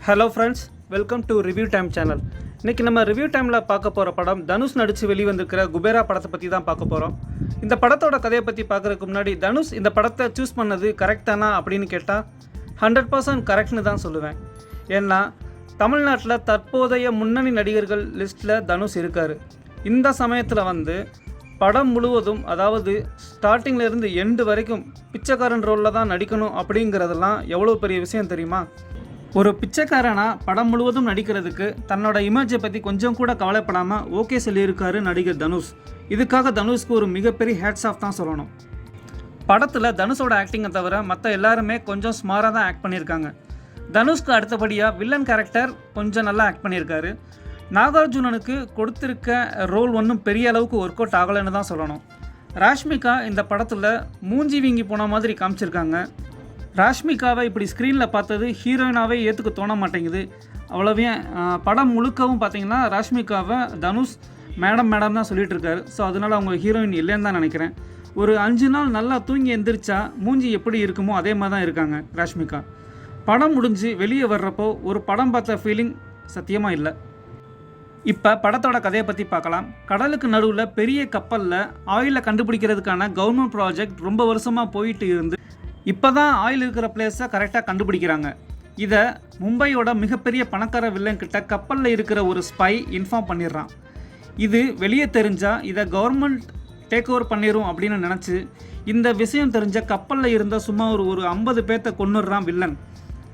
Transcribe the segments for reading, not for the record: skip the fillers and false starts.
Hello friends, welcome to review time channel. இன்றைக்கி நம்ம review டைமில் பார்க்க போகிற படம் தனுஷ் நடித்து வெளிவந்திருக்கிற குபேரா படத்தை பற்றி தான் பார்க்க போகிறோம். இந்த படத்தோட கதையை பற்றி பார்க்குறதுக்கு முன்னாடி தனுஷ் இந்த படத்தை சூஸ் பண்ணது கரெக்ட் தானா அப்படின்னு கேட்டால் 100% கரெக்ட்னு தான் சொல்லுவேன். ஏன்னா தமிழ்நாட்டில் தற்போதைய முன்னணி நடிகர்கள் லிஸ்ட்டில் தனுஷ் இருக்கார். இந்த சமயத்தில் படம் முழுவதும், அதாவது ஸ்டார்டிங்கில் எண்டு வரைக்கும் பிச்சைக்காரன் ரோலில் தான் நடிக்கணும் அப்படிங்கிறதெல்லாம் எவ்வளோ பெரிய விஷயம் தெரியுமா? ஒரு பிச்சைக்காரனா படம் முழுவதும் நடிக்கிறதுக்கு தன்னோட இமேஜை பற்றி கொஞ்சம் கூட கவலைப்படாமல் ஓகே சொல்லியிருக்காரு நடிகர் தனுஷ். இதுக்காக தனுஷ்க்கு ஒரு மிகப்பெரிய ஹேட்ஸ் ஆஃப் தான் சொல்லணும். படத்தில் தனுஷோட ஆக்டிங்கை தவிர மற்ற எல்லாருமே கொஞ்சம் ஸ்மாராக தான் ஆக்ட் பண்ணியிருக்காங்க. தனுஷ்க்கு அடுத்தபடியாக வில்லன் கேரக்டர் கொஞ்சம் நல்லா ஆக்ட் பண்ணியிருக்காரு. நாகார்ஜுனனுக்கு கொடுத்துருக்க ரோல் ஒன்றும் பெரிய அளவுக்கு ஒர்க் அவுட் ஆகலைன்னு தான் சொல்லணும். ராஷ்மிகா இந்த படத்தில் மூஞ்சி வீங்கி போன மாதிரி காமிச்சிருக்காங்க. ராஷ்மிகாவை இப்படி ஸ்க்ரீனில் பார்த்தது ஹீரோயினாவே ஏற்றுக்க தோண மாட்டேங்குது. அவ்வளோவே படம் முழுக்கவும் பார்த்தீங்கன்னா ராஷ்மிகாவை தனுஷ் மேடம் தான் சொல்லிகிட்டு இருக்காரு. ஸோ அதனால் அவங்க ஹீரோயின் இல்லைன்னு தான் நினைக்கிறேன். ஒரு 5 நாள் நல்லா தூங்கி எந்திரிச்சா மூஞ்சி எப்படி இருக்குமோ அதே மாதிரி தான் இருக்காங்க ராஷ்மிகா. படம் முடிஞ்சு வெளியே வர்றப்போ ஒரு படம் பார்த்த ஃபீலிங் சத்தியமாக இல்லை. இப்போ படத்தோட கதையை பற்றி பார்க்கலாம். கடலுக்கு நடுவில் பெரிய கப்பலில் ஆயிலை கண்டுபிடிக்கிறதுக்கான கவர்மெண்ட் ப்ராஜெக்ட் ரொம்ப வருஷமாக போயிட்டு இருந்து இப்போ தான் ஆயில் இருக்கிற பிளேஸை கரெக்டாக கண்டுபிடிக்கிறாங்க. இதை மும்பையோட மிகப்பெரிய பணக்கார வில்லன்கிட்ட கப்பலில் இருக்கிற ஒரு ஸ்பை இன்ஃபார்ம் பண்ணிடுறான். இது வெளியே தெரிஞ்சால் இதை கவர்மெண்ட் டேக் ஓவர் பண்ணிடும் அப்படின்னு நினச்சி இந்த விஷயம் தெரிஞ்ச கப்பலில் இருந்த சுமார் ஒரு 50 பேர்த்த கொன்னுடுறான் வில்லன்.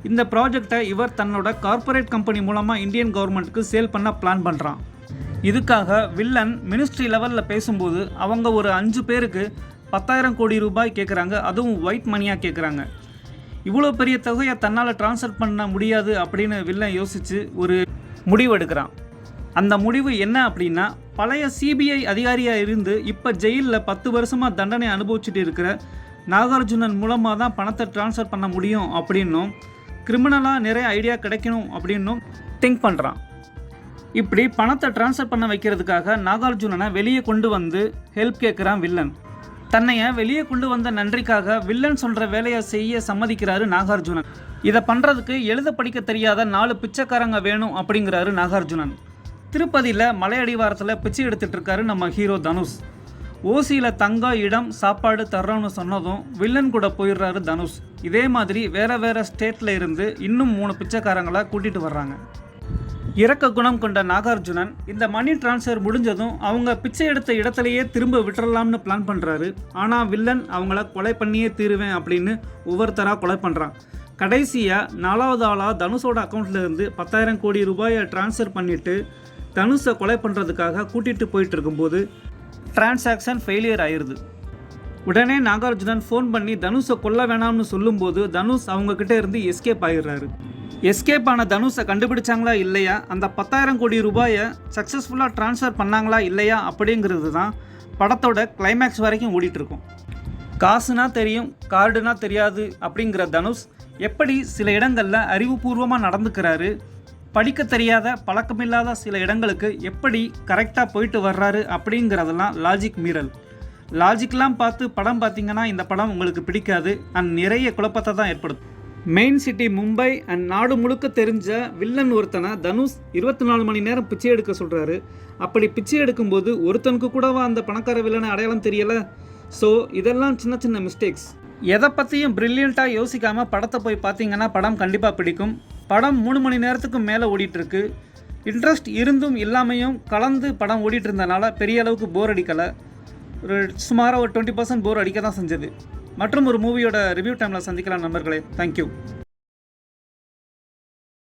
இந்த ப்ராஜெக்டை இவர் தன்னோட கார்ப்பரேட் கம்பெனி மூலமாக இந்தியன் கவர்மெண்ட்டுக்கு சேல் பண்ண பிளான் பண்ணுறான். இதுக்காக வில்லன் மினிஸ்ட்ரி லெவலில் பேசும்போது அவங்க ஒரு 5 பேருக்கு 10,000 கோடி ரூபாய் கேட்குறாங்க. அதுவும் ஒயிட் மணியாக கேட்குறாங்க. இவ்வளோ பெரிய தொகையை தன்னால் ட்ரான்ஸ்ஃபர் பண்ண முடியாது அப்படின்னு வில்லன் யோசித்து ஒரு முடிவு எடுக்கிறான். அந்த முடிவு என்ன அப்படின்னா, பழைய சிபிஐ அதிகாரியாக இருந்து இப்போ ஜெயிலில் 10 வருஷமாக தண்டனை அனுபவிச்சுட்டு இருக்கிற நாகார்ஜுனன் மூலமாக தான் பணத்தை ட்ரான்ஸ்ஃபர் பண்ண முடியும் அப்படின்னும், கிரிமினலாக நிறைய ஐடியா கிடைக்கணும் அப்படின்னும் திங்க் பண்ணுறான். இப்படி பணத்தை ட்ரான்ஸ்ஃபர் பண்ண வைக்கிறதுக்காக நாகார்ஜுனனை வெளியே கொண்டு வந்து ஹெல்ப் கேட்குறான் வில்லன். தன்னைய வெளியே கொண்டு வந்த நன்றிக்காக வில்லன் சொல்கிற வேலையை செய்ய சம்மதிக்கிறாரு நாகார்ஜுனன். இதை பண்ணுறதுக்கு எழுத படிக்க தெரியாத 4 பிச்சைக்காரங்க வேணும் அப்படிங்கிறாரு நாகார்ஜுனன். திருப்பதியில் மலையடிவாரத்தில் பிச்சை எடுத்துகிட்டு இருக்காரு நம்ம ஹீரோ தனுஷ். ஓசியில் தங்க இடம் சாப்பாடு தர்றோன்னு சொன்னதும் வில்லன் கூட போயிடுறாரு தனுஷ். இதே மாதிரி வேறு ஸ்டேட்டில் இருந்து இன்னும் 3 பிச்சைக்காரங்களை கூட்டிகிட்டு வர்றாங்க. இரக்க குணம் கொண்ட நாகார்ஜுனன் இந்த மணி டிரான்ஸ்ஃபர் முடிஞ்சதும் அவங்க பிச்சை எடுத்த இடத்துலையே திரும்ப விட்டுறலாம்னு பிளான் பண்ணுறாரு. ஆனால் வில்லன் அவங்கள கொலை பண்ணியே தீருவேன் அப்படின்னு ஒவ்வொருத்தராக கொலை பண்ணுறான். கடைசியாக 4வது ஆளாக தனுஷோட அக்கௌண்ட்டில் இருந்து 10,000 கோடி ரூபாயை டிரான்ஸ்ஃபர் பண்ணிவிட்டு தனுஷை கொலை பண்ணுறதுக்காக கூட்டிகிட்டு போயிட்டு இருக்கும்போது டிரான்சாக்ஷன் ஃபெயிலியர் ஆயிடுது. உடனே நாகார்ஜுனன் ஃபோன் பண்ணி தனுஷை கொல்ல வேணாம்னு சொல்லும்போது தனுஷ் அவங்கக்கிட்ட இருந்து எஸ்கேப் ஆகிடுறாரு. எஸ்கேப் ஆன தனுஷை கண்டுபிடிச்சாங்களா இல்லையா, அந்த 10,000 கோடி ரூபாயை சக்ஸஸ்ஃபுல்லாக ட்ரான்ஸ்ஃபர் பண்ணாங்களா இல்லையா அப்படிங்கிறது தான் படத்தோட கிளைமேக்ஸ் வரைக்கும் ஓடிட்டுருக்கும். காசுனா தெரியும், கார்டுனா தெரியாது அப்படிங்கிற தனுஷ் எப்படி சில இடங்களில் அறிவுபூர்வமாக நடந்துக்கிறாரு, படிக்க தெரியாத பழக்கமில்லாத சில இடங்களுக்கு எப்படி கரெக்டாக போயிட்டு வர்றாரு அப்படிங்கிறதெல்லாம் லாஜிக் மீறல். லாஜிக்லாம் பார்த்து படம் பார்த்திங்கன்னா இந்த படம் உங்களுக்கு பிடிக்காது அண்ட் நிறைய குழப்பத்தை தான் ஏற்படுத்தும். மெயின் சிட்டி மும்பை அண்ட் நாடு முழுக்க தெரிஞ்ச வில்லன் ஒருத்தனை தனுஷ் 24 மணி நேரம் பிச்சை எடுக்க சொல்கிறாரு. அப்படி பிச்சை எடுக்கும்போது ஒருத்தனுக்கு கூடவா அந்த பணக்கார வில்லனை அடையாளம் தெரியலை? ஸோ இதெல்லாம் சின்ன மிஸ்டேக்ஸ். எதை பற்றியும் ப்ரில்லியண்ட்டாக யோசிக்காமல் படத்தை போய் பார்த்தீங்கன்னா படம் கண்டிப்பாக பிடிக்கும். படம் 3 மணி நேரத்துக்கு மேலே ஓடிட்டுருக்கு. இன்ட்ரெஸ்ட் இருந்தும் இல்லாமையும் கலந்து படம் ஓடிட்டு இருந்தனால பெரிய அளவுக்கு போர் அடிக்கலை. சுமாராக ஒரு 20% போர் அடிக்க தான் செஞ்சது. மற்றும் ஒரு மூவியோட ரிவ்யூ டைமில் சந்திக்கலாம் நண்பர்களே. தேங்க்யூ.